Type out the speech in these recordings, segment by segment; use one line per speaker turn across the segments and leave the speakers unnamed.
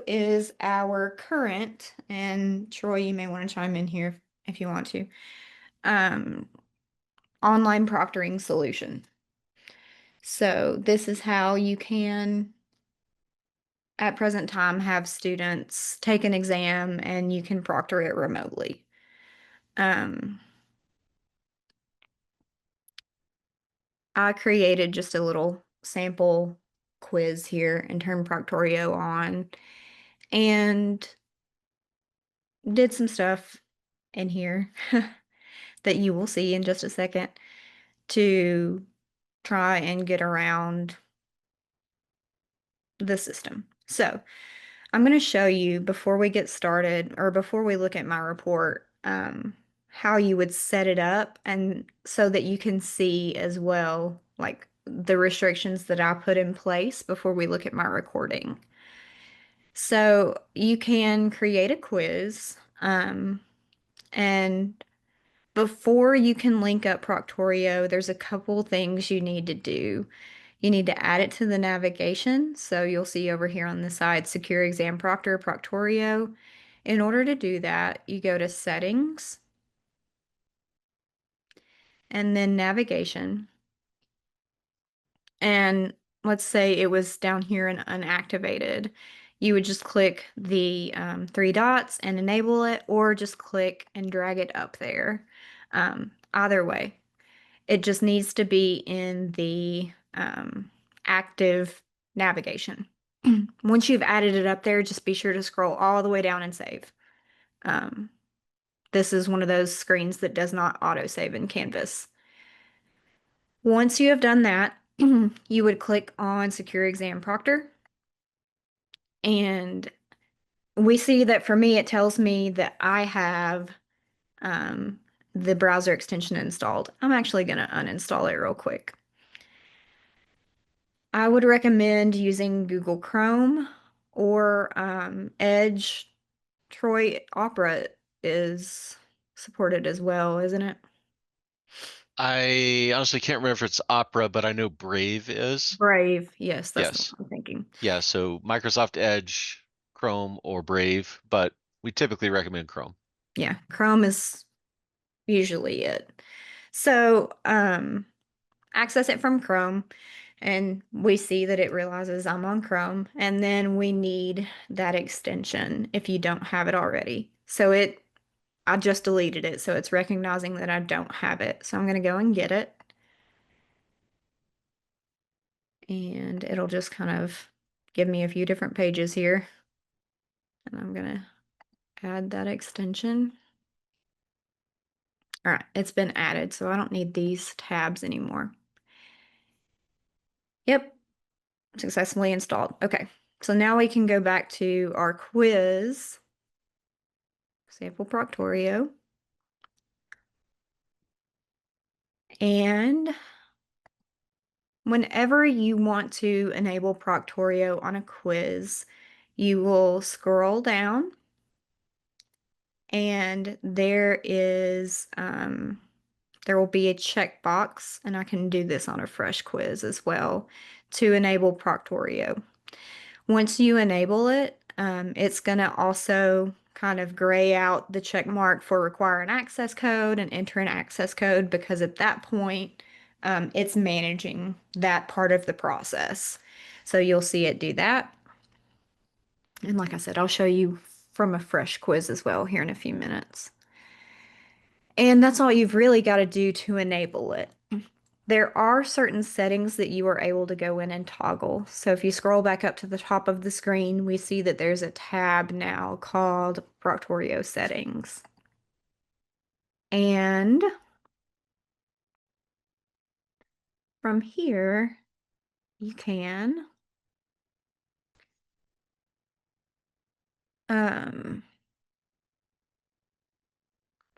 is our current, and Troy, you may want to chime in here if you want to, um, online proctoring solution. So this is how you can, at present time, have students take an exam and you can proctor it remotely. Um, I created just a little sample quiz here and turned Proctorio on and did some stuff in here that you will see in just a second to try and get around the system. So I'm going to show you before we get started or before we look at my report, how you would set it up and so that you can see as well, like the restrictions that I put in place before we look at my recording. So you can create a quiz, and before you can link up Proctorio, there's a couple things you need to do. You need to add it to the navigation. So you'll see over here on the side, Secure Exam Proctor, Proctorio. In order to do that, you go to Settings and then Navigation. And let's say it was down here and unactivated. You would just click the three dots and enable it, or just click and drag it up there. Either way. It just needs to be in the active navigation. Once you've added it up there, just be sure to scroll all the way down and save. Um, this is one of those screens that does not autosave in Canvas. Once you have done that, you would click on Secure Exam Proctor. And we see that for me, it tells me that I have the browser extension installed. I'm actually going to uninstall it real quick. I would recommend using Google Chrome or Edge. Troy, Opera is supported as well, isn't it?
I honestly can't remember if it's Opera, but I know Brave is.
Brave. Yes, that's the one
Yes.
I'm thinking.
Yeah, so Microsoft Edge, Chrome, or Brave, but we typically recommend Chrome.
Yeah, Chrome is usually it. So, access it from Chrome, and we see that it realizes I'm on Chrome, and then we need that extension if you don't have it already. I just deleted it, so it's recognizing that I don't have it. So I'm going to go and get it, and it'll just kind of give me a few different pages here. And I'm going to add that extension. All right, it's been added, so I don't need these tabs anymore. Yep, successfully installed. Okay, so now we can go back to our quiz, sample Proctorio, and whenever you want to enable Proctorio on a quiz, you will scroll down and there will be a checkbox, and I can do this on a fresh quiz as well to enable Proctorio. Once you enable it, it's going to also kind of gray out the check mark for require an access code and enter an access code, because at that point, it's managing that part of the process. So you'll see it do that. And like I said, I'll show you from a fresh quiz as well here in a few minutes. And that's all you've really got to do to enable it. There are certain settings that you are able to go in and toggle. So if you scroll back up to the top of the screen, we see that there's a tab now called Proctorio Settings. And from here, you can um,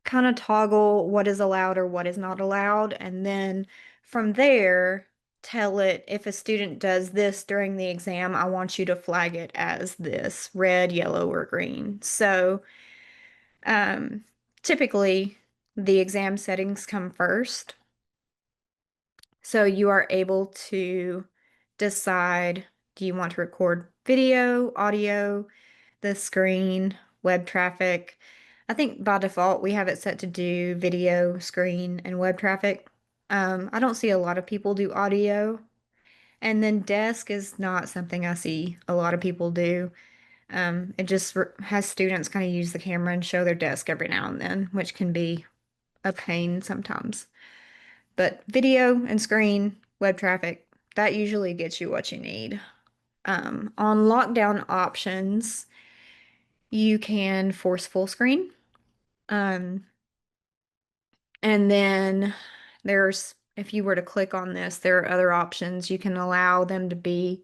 kind of toggle what is allowed or what is not allowed. And then from there, tell it if a student does this during the exam, I want you to flag it as this red, yellow, or green. So um, typically the exam settings come first. So you are able to decide, do you want to record video, audio? the screen, web traffic. I think by default we have it set to do video, screen, and web traffic. I don't see a lot of people do audio. And then desk is not something I see a lot of people do. It just has students kind of use the camera and show their desk every now and then, which can be a pain sometimes. But video and screen, web traffic, that usually gets you what you need. On lockdown options, you can force full screen. Um, and then if you were to click on this, there are other options. You can allow them to be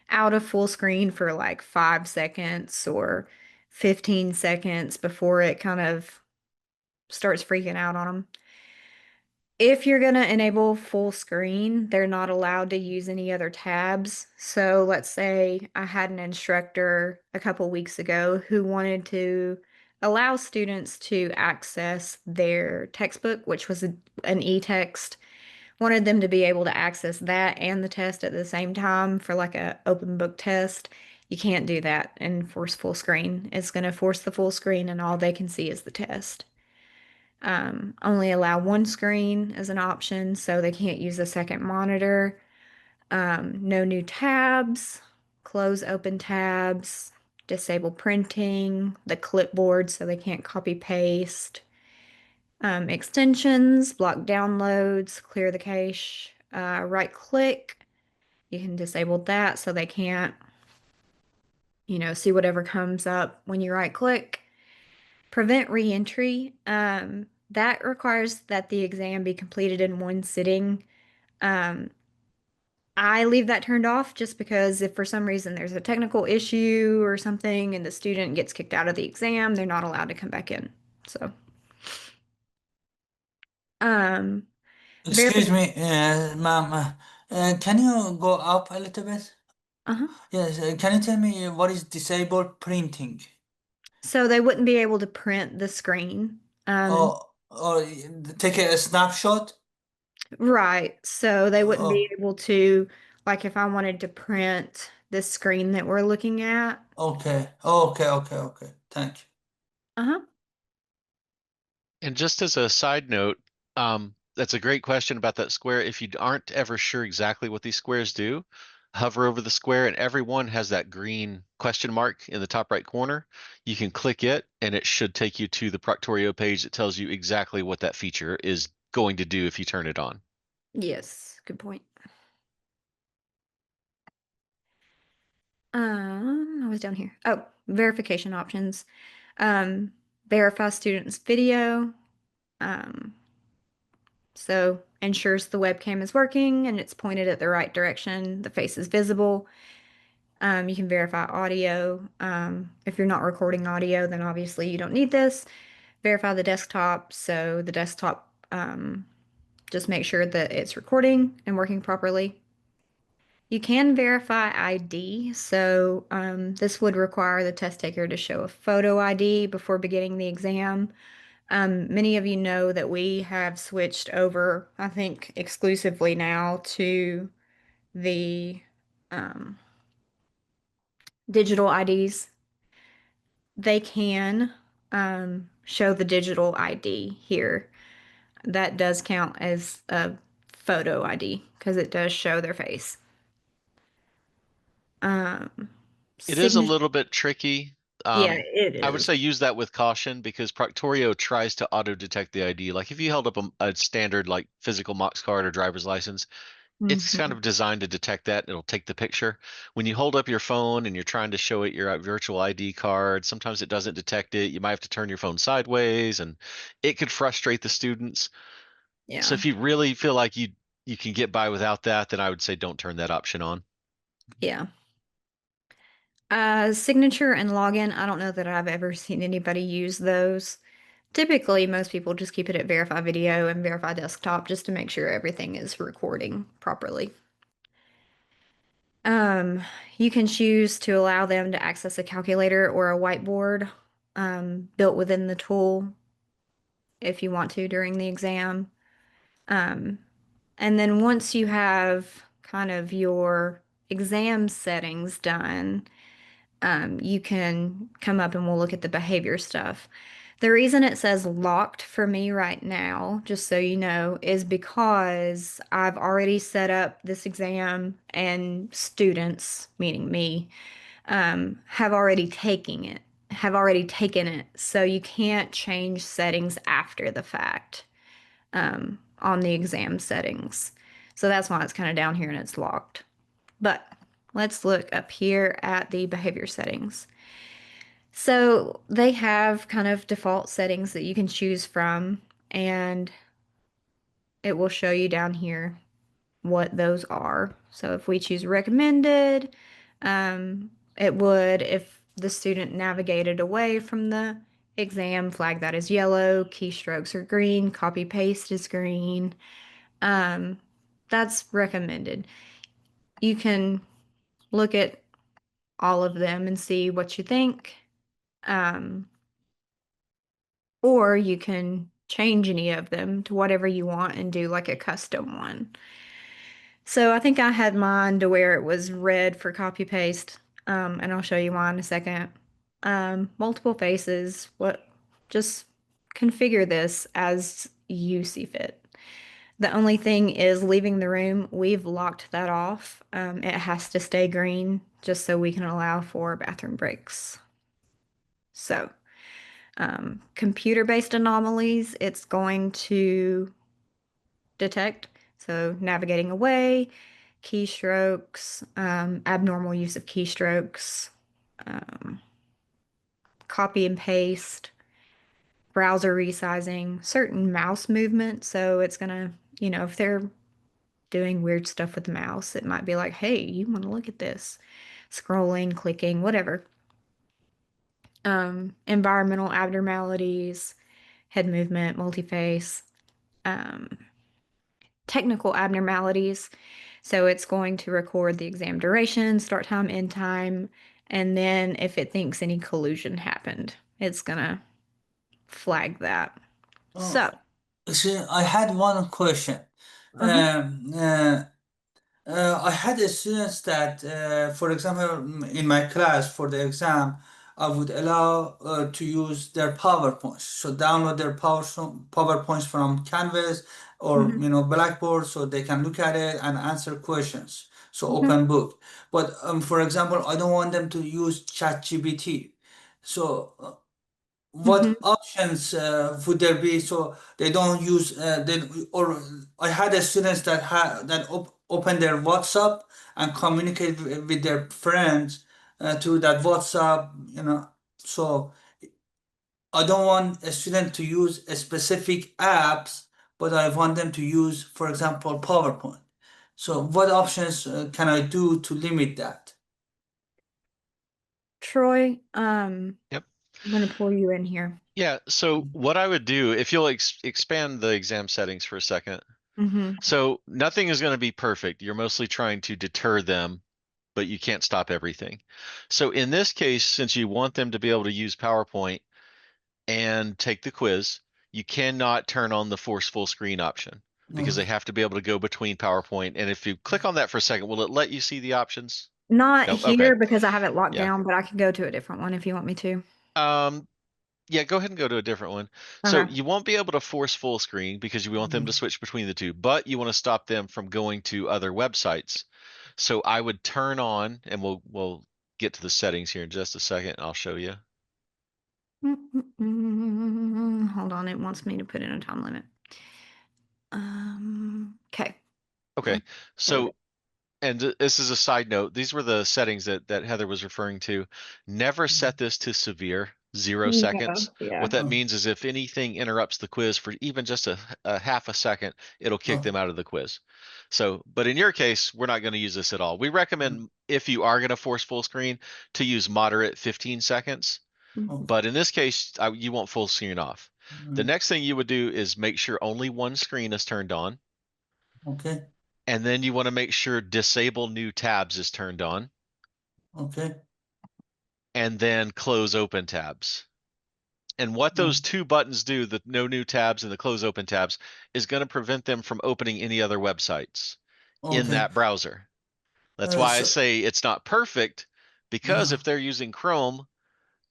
out of full screen for like 5 seconds or 15 seconds before it kind of starts freaking out on them. If you're going to enable full screen, they're not allowed to use any other tabs. So let's say I had an instructor a couple weeks ago who wanted to allow students to access their textbook, which was an e-text, wanted them to be able to access that and the test at the same time for like a open book test. You can't do that and force full screen. It's going to force the full screen and all they can see is the test. Only allow one screen as an option, so they can't use a second monitor. No new tabs, close open tabs, disable printing, the clipboard so they can't copy paste. Extensions, block downloads, clear the cache, right click. You can disable that so they can't, see whatever comes up when you right click. Prevent reentry. That requires that the exam be completed in one sitting. Um, I leave that turned off just because if for some reason there's a technical issue or something and the student gets kicked out of the exam, they're not allowed to come back in. So, um,
Excuse
verification.
me, ma'am. Can you go up a little bit?
Uh-huh.
Yes, can you tell me what is disabled printing?
So they wouldn't be able to print the screen. Um,
Or take a snapshot?
right. So they wouldn't be
Oh,
able to, like if I wanted to print the screen that we're looking at.
okay. Okay. Thank you.
Uh-huh.
And just as a side note, that's a great question about that square. If you aren't ever sure exactly what these squares do, hover over the square and every one has that green question mark in the top right corner. You can click it and it should take you to the Proctorio page that tells you exactly what that feature is going to do if you turn it on.
Yes, good point. I was down here. Oh, verification options. Verify student's video. Um, so ensures the webcam is working and it's pointed at the right direction. The face is visible. You can verify audio. If you're not recording audio, then obviously you don't need this. Verify the desktop. So the desktop, just make sure that it's recording and working properly. You can verify ID, so this would require the test taker to show a photo ID before beginning the exam. Many of you know that we have switched over, I think, exclusively now to the um, digital IDs. They can show the digital ID here. That does count as a photo ID because it does show their face. Um,
It is a
signature,
little bit tricky.
yeah,
Um,
it
I would
is.
say use that with caution because Proctorio tries to auto detect the ID. Like if you held up a standard like physical Mox card or driver's license, it's kind
Mhm.
of designed to detect that. It'll take the picture. When you hold up your phone and you're trying to show it your virtual ID card, sometimes it doesn't detect it. You might have to turn your phone sideways and it could frustrate the students. So
Yeah.
if you really feel like you can get by without that, then I would say don't turn that option on.
Yeah. Signature and login, I don't know that I've ever seen anybody use those. Typically, most people just keep it at verify video and verify desktop just to make sure everything is recording properly. Um, you can choose to allow them to access a calculator or a whiteboard built within the tool if you want to during the exam. Um, and then once you have kind of your exam settings done, you can come up and we'll look at the behavior stuff. The reason it says locked for me right now, just so you know, is because I've already set up this exam and students, meaning me, have already taken it. So you can't change settings after the fact, on the exam settings. So that's why it's kind of down here and it's locked. But let's look up here at the behavior settings. So they have kind of default settings that you can choose from, and it will show you down here what those are. So if we choose recommended, it would, if the student navigated away from the exam, flag that as yellow, keystrokes are green, copy paste is green. Um, that's recommended. You can look at all of them and see what you think. Um, or you can change any of them to whatever you want and do like a custom one. So I think I had mine to where it was red for copy paste, and I'll show you why in a second. Multiple faces, just configure this as you see fit. The only thing is leaving the room, we've locked that off. It has to stay green just so we can allow for bathroom breaks. So, computer-based anomalies, it's going to detect. So navigating away, keystrokes, abnormal use of keystrokes, um, copy and paste, browser resizing, certain mouse movement. So it's gonna, if they're doing weird stuff with the mouse, it might be like, hey, you want to look at this? Scrolling, clicking, whatever. Environmental abnormalities, head movement, multi-face, um, technical abnormalities. So it's going to record the exam duration, start time, end time, and then if it thinks any collusion happened, it's gonna flag that.
Oh,
So,
see, I had one question.
uh-huh.
Um, uh, I had students that, for example, in my class for the exam, I would allow to use their PowerPoints. So download their PowerPoints from Canvas or
Hmm.
Blackboard, so they can look at it and answer questions. So
Hmm.
open book. But for example, I don't want them to use ChatGPT. So
Hmm.
what options would there be so they don't use or I had a students that open their WhatsApp and communicate with their friends through that WhatsApp, so I don't want a student to use a specific apps, but I want them to use, for example, PowerPoint. So what options can I do to limit that?
Troy,
Yep.
I'm gonna pull you in here.
Yeah, so what I would do, if you'll expand the exam settings for a second.
Hmm.
So nothing is going to be perfect. You're mostly trying to deter them, but you can't stop everything. So in this case, since you want them to be able to use PowerPoint and take the quiz, you cannot turn on the force full screen option because they
Okay.
have to be able to go between PowerPoint. And if you click on that for a second, will it let you see the options?
Not
Nope. Okay.
here because I have it locked
Yeah.
down, but I can go to a different one if you want me to.
Um, yeah, go ahead and go to a different one. So
Okay.
you won't be able to force full screen because you want them to
Mhm.
switch between the two, but you want to stop them from going to other websites. So I would turn on, and we'll get to the settings here in just a second. I'll show you.
Hold on, it wants me to put in a time limit. Okay.
Okay.
Save
So
it.
and this is a side note. These were the settings that Heather was referring to. Never set this to severe, 0 seconds.
No, yeah.
What that
Oh,
means is if anything interrupts the quiz for even just a half a second, it'll kick
oh,
them out of the quiz. So, but in your case, we're not going to use this at all. We recommend if you are going to force full screen to use moderate 15 seconds.
oh,
But in this case, you want full screen off. The
mm,
next thing you would do is make sure only one screen is turned on.
okay,
And then you want to make sure disable new tabs is turned on
okay,
and then close open tabs. And what those
mm,
two buttons do, the no new tabs and the close open tabs, is going to prevent them from opening any other websites in
okay.
that browser. That's why I
So,
say it's not perfect, because
Uh-huh.
if they're using Chrome,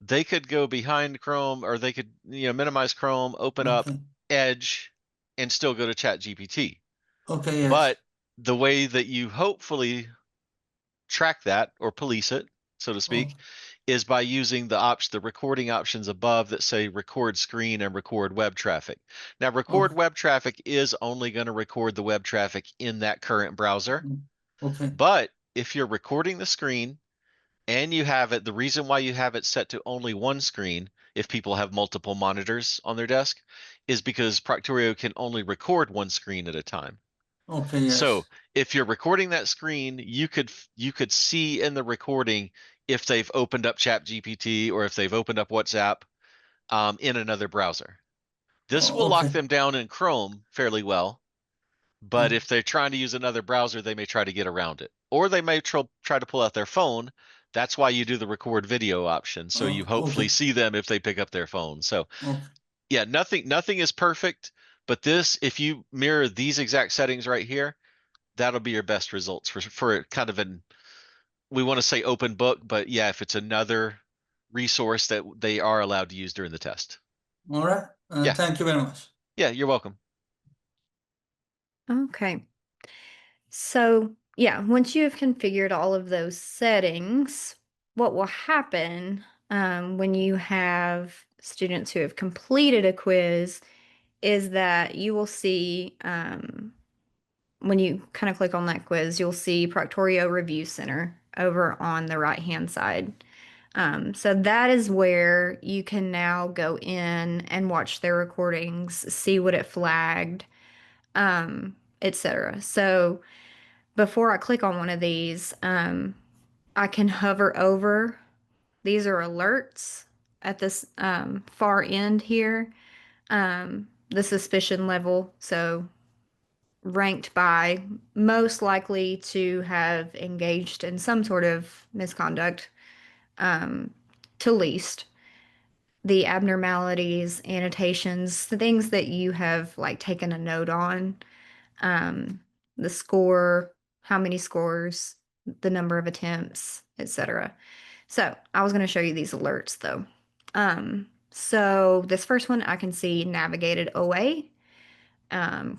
they could go behind Chrome, or they could, minimize Chrome, open up
Okay.
Edge, and still go to Chat GPT.
Okay, yes.
But the way that you hopefully track that or police it, so to
Oh,
speak, is by using the recording options above that say record screen and record web traffic. Now, record
okay.
web traffic is only going to record the web traffic in that current browser.
Mm, okay.
But if you're recording the screen and you have it, the reason why you have it set to only one screen, if people have multiple monitors on their desk, is because Proctorio can only record one screen at a time.
Okay,
So
yes.
if you're recording that screen, you could see in the recording if they've opened up Chat GPT or if they've opened up WhatsApp in another browser. This will lock
Okay.
them down in Chrome fairly well, but
Mm,
if they're trying to use another browser, they may try to get around it, or they may try to pull out their phone. That's why you do the record video option, so you hopefully
okay.
see them if they pick up their phone. So
Okay.
yeah, nothing is perfect, but this, if you mirror these exact settings right here, that'll be your best results for kind of an, we want to say open book, but yeah, if it's another resource that they are allowed to use during the test.
All right.
Yeah,
Thank you very much.
yeah, you're welcome.
Okay. So, yeah, once you have configured all of those settings, what will happen when you have students who have completed a quiz is that you will see, when you kind of click on that quiz, you'll see Proctorio Review Center over on the right-hand side. So that is where you can now go in and watch their recordings, see what it flagged, etc. So before I click on one of these, I can hover over. These are alerts at this far end here. The suspicion level, so ranked by most likely to have engaged in some sort of misconduct, um, to least. The abnormalities, annotations, the things that you have like taken a note on, um, the score, how many scores, the number of attempts, etc. So I was going to show you these alerts though. So this first one I can see navigated away,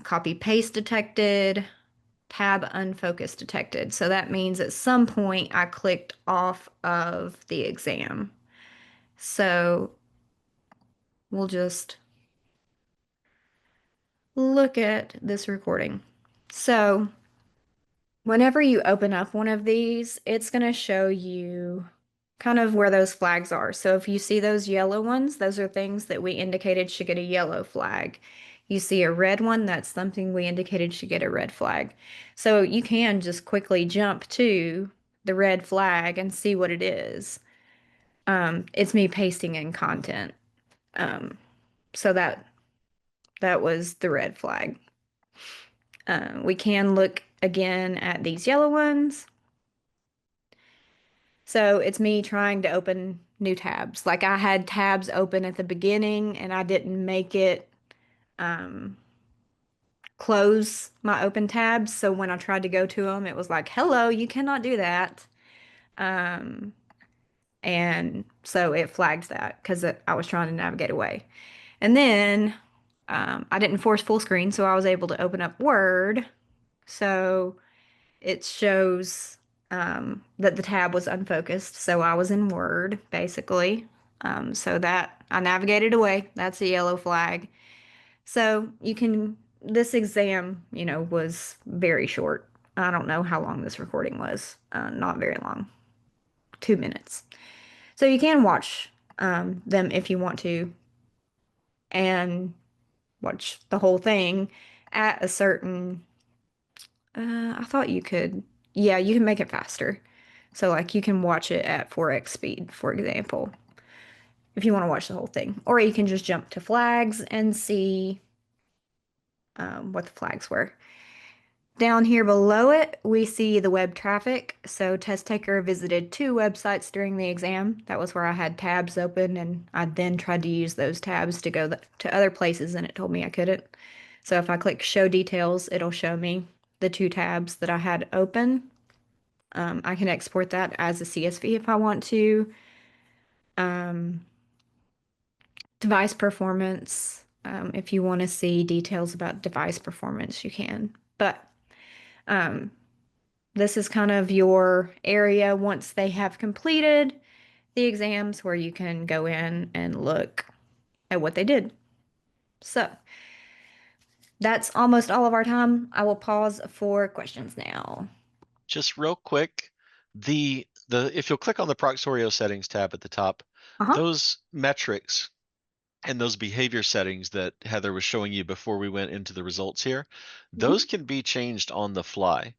copy paste detected, tab unfocused detected. So that means at some point I clicked off of the exam. So we'll just look at this recording. So whenever you open up one of these, it's going to show you kind of where those flags are. So if you see those yellow ones, those are things that we indicated should get a yellow flag. You see a red one, that's something we indicated should get a red flag. So you can just quickly jump to the red flag and see what it is. It's me pasting in content. Um, so that was the red flag. We can look again at these yellow ones. So it's me trying to open new tabs. Like I had tabs open at the beginning and I didn't make it um, close my open tabs. So when I tried to go to them, it was like, hello, you cannot do that. Um, and so it flagged that because I was trying to navigate away. And then I didn't force full screen, so I was able to open up Word. So it shows that the tab was unfocused. So I was in Word, basically. So that I navigated away. That's a yellow flag. So you can, this exam, was very short. I don't know how long this recording was. Not very long, 2 minutes. So you can watch them if you want to and watch the whole thing at a certain, I thought you could, yeah, you can make it faster. So, like, you can watch it at 4x speed, for example, if you want to watch the whole thing. Or you can just jump to flags and see what the flags were. Down here below it, we see the web traffic. So, test taker visited 2 websites during the exam. That was where I had tabs open, and I then tried to use those tabs to go to other places, and it told me I couldn't. So, if I click show details, it'll show me the 2 tabs that I had open. I can export that as a CSV if I want to. Um, device performance. If you want to see details about device performance, you can. But um, this is kind of your area once they have completed the exams where you can go in and look at what they did. So that's almost all of our time. I will pause for questions now.
Just real quick, the if you'll click on the Proctorio settings tab at the top,
Uh-huh.
those metrics and those behavior settings that Heather was showing you before we went into the results here, those
Mhm.
can be changed on the fly.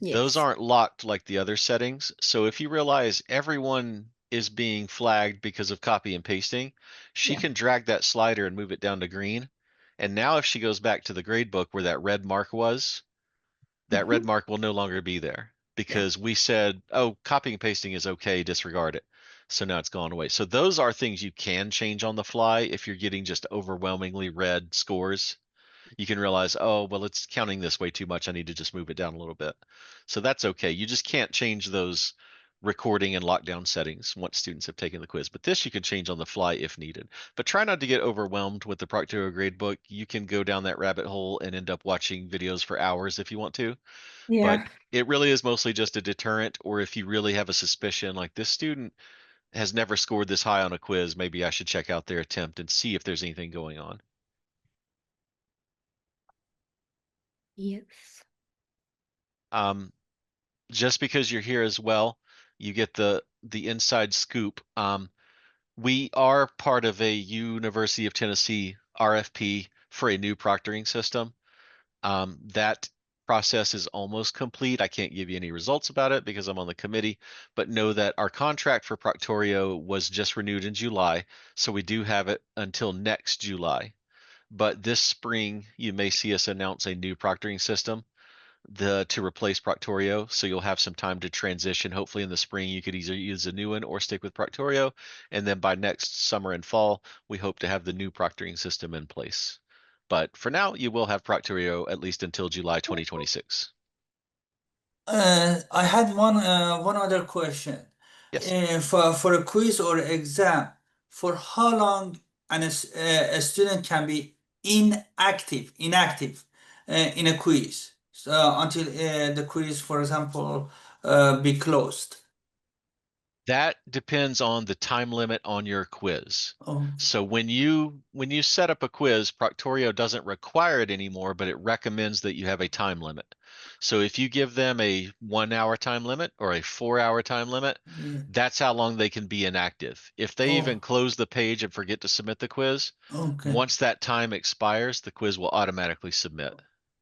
Those
Yes.
aren't locked like the other settings. So if you realize everyone is being flagged because of copy and pasting, she
Yeah.
can drag that slider and move it down to green. And now if she goes back to the grade book where that red mark was, that red
Hmm.
mark will no longer be there
Yeah.
because we said, oh, copying and pasting is okay, disregard it. So now it's gone away. So those are things you can change on the fly if you're getting just overwhelmingly red scores. You can realize, oh, well, it's counting this way too much. I need to just move it down a little bit. So that's okay. You just can't change those recording and lockdown settings once students have taken the quiz. But this you can change on the fly if needed. But try not to get overwhelmed with the Proctorio gradebook. You can go down that rabbit hole and end up watching videos for hours if you want to. But
Yeah.
it really is mostly just a deterrent, or if you really have a suspicion, like this student has never scored this high on a quiz, maybe I should check out their attempt and see if there's anything going on.
Yes.
Um, just because you're here as well, you get the inside scoop. We are part of a University of Tennessee RFP for a new proctoring system. That process is almost complete. I can't give you any results about it because I'm on the committee, but know that our contract for Proctorio was just renewed in July, so we do have it until next July. But this spring, you may see us announce a new proctoring system to replace Proctorio. So you'll have some time to transition. Hopefully in the spring you could either use a new one or stick with Proctorio. And then by next summer and fall, we hope to have the new proctoring system in place. But for now, you will have Proctorio at least until July 2026.
I had one other question.
Yes.
For a quiz or exam, for how long a student can be inactive in a quiz? So until the quiz, for example, be closed.
That depends on the time limit on your quiz.
Okay.
So when you set up a quiz, Proctorio doesn't require it anymore, but it recommends that you have a time limit. So if you give them a 1 hour time limit or a 4 hour time limit,
Yeah.
that's how long they can be inactive. If they even
Oh,
close the page and forget to submit the quiz,
okay.
once that time expires, the quiz will automatically submit.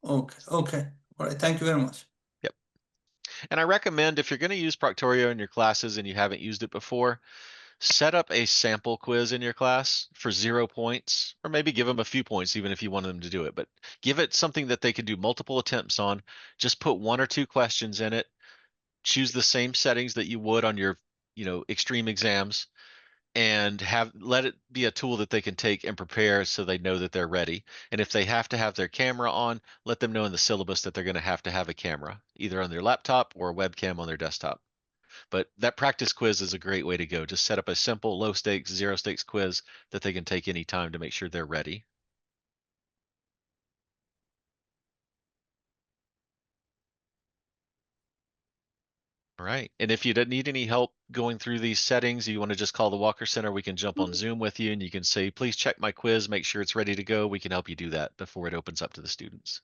Okay. Okay. All right. Thank you very much.
Yep. And I recommend if you're going to use Proctorio in your classes and you haven't used it before, set up a sample quiz in your class for 0 points, or maybe give them a few points even if you want them to do it, but give it something that they can do multiple attempts on. Just put 1 or 2 questions in it, choose the same settings that you would on your, extreme exams, and have let it be a tool that they can take and prepare so they know that they're ready. And if they have to have their camera on, let them know in the syllabus that they're going to have a camera, either on their laptop or a webcam on their desktop. But that practice quiz is a great way to go. Just set up a simple low stakes, zero stakes quiz that they can take any time to make sure they're ready. All right. And if you don't need any help going through these settings, you want to just call the Walker Center, we can jump on Zoom with you and you can say, please check my quiz, make sure it's ready to go. We can help you do that before it opens up to the students.